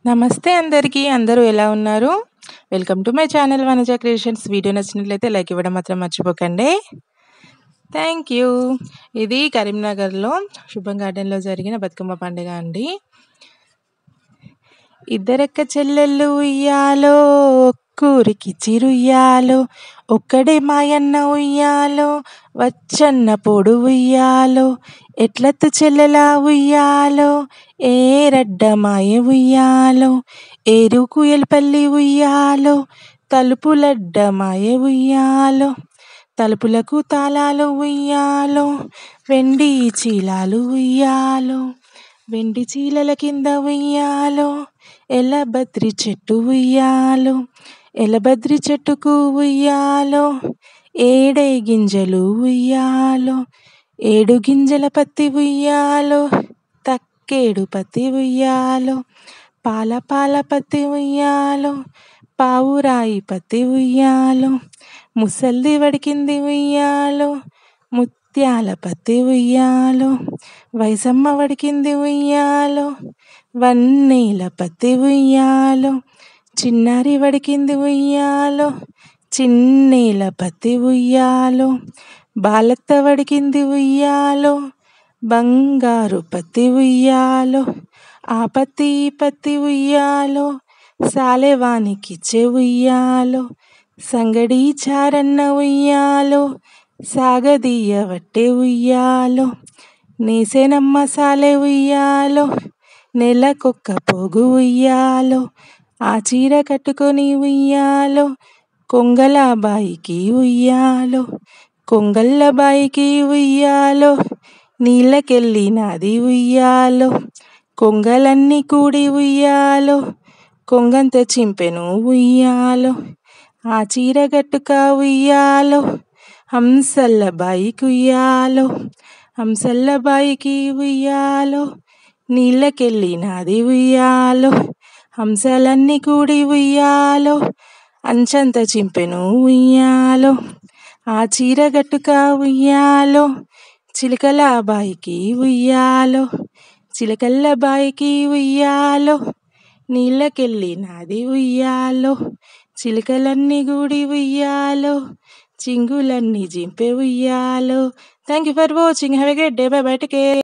నమస్తే అందరికీ. అందరూ ఎలా ఉన్నారు? Welcome to my channel Vanaja creations. Video నచ్చినట్లయితే లైక్ ఇవ్వడం మాత్రం మర్చిపోకండి. Thank you. ఇది కరీంనగర్లో శుభం గార్డెన్లో జరిగిన బతుకమ్మ పండుగ అండి. ఇద్దరక్క చెల్లెళ్ళు ఉయ్యాలో, ఒక్కూరికి చిరుయ్యాలో, ఒక్కడే మాయన్న ఉయ్యాలో, వచ్చన్న పొడు ఉయ్యాలో, ఎట్లత్తు చెల్లెలా ఉయ్యాలో, ఏరడ్డ మాయ ఉయ్యాలో, ఏరుకు ఎల్పల్లి ఉయ్యాలో, తలుపులడ్డ మాయ ఉయ్యాలో, తలుపులకు తాళాలు ఉయ్యాలో, వెండి చీలాలు ఉయ్యాలో, వెండి చీలల కింద ఉయ్యాలో, ఎలబద్రి చెట్టు ఉయ్యాలో, ఎలబద్రి చెట్టుకు ఉయ్యాలో, ఏడే గింజలు ఉయ్యాలో, ఏడు గింజల పత్తి ఉయ్యాలో, తక్కేడు పత్తి ఉయ్యాలో, పాల పాల పత్తి ఉయ్యాలో, పావురాయి పత్తి ఉయ్యాలో, ముసల్ది వడికింది ఉయ్యాలో, ముత్యాల పత్తి ఉయ్యాలో, వైసమ్మ వడికింది ఉయ్యాలో, వన్నీల పత్తి ఉయ్యాలో, చిన్నారి వడికింది ఉయ్యాలో, చిన్నీల పత్తి ఉయ్యాలో, బాలత్త వడికింది ఉయ్యాలో, బంగారు పత్తి ఉయ్యాలో, ఆ పత్తి ఈ పత్తి ఉయ్యాలో, సాలెవానికిచ్చే ఉయ్యాలో, సంగడి చారన్న ఉయ్యాలో, సాగదీయవట్టే ఉయ్యాలో, నేసేనమ్మ సాలె ఉయ్యాలో, నెలకొక్క పోగు ఉయ్యాలో, ఆ చీర కట్టుకొని ఉయ్యాలో, కొంగల బాయికి ఉయ్యాలో, కొంగళ్ళ బాయికి ఉయ్యాలో, నీళ్ళకెళ్ళినది ఉయ్యాలో, కొంగలన్నీ కూడి ఉయ్యాలో, కొంగంత చింపెను ఉయ్యాలో, ఆ చీర కట్టుక ఉయ్యాలో, హంసల్ల బాయికి ఉయ్యాలో, హంసల్ల బాయికి ఉయ్యాలో, నీళ్ళకెళ్ళినది ఉయ్యాలో, హంసలన్నీ కూడి ఉయ్యాలో, అంచంత చింపెను ఉయ్యాలో, ఆ చీర గట్టుక ఉయ్యాలో, చిలకల బాయికి ఉయ్యాలో, చిలకల్ల బాయికి ఉయ్యాలో, నీళ్ళకెళ్ళినది ఉయ్యాలో, చిలకలన్నీ కూడి ఉయ్యాలో, చింగులన్నీ జింపె ఉయ్యాలో. Thank you for watching. Have a great day. By by. Take care.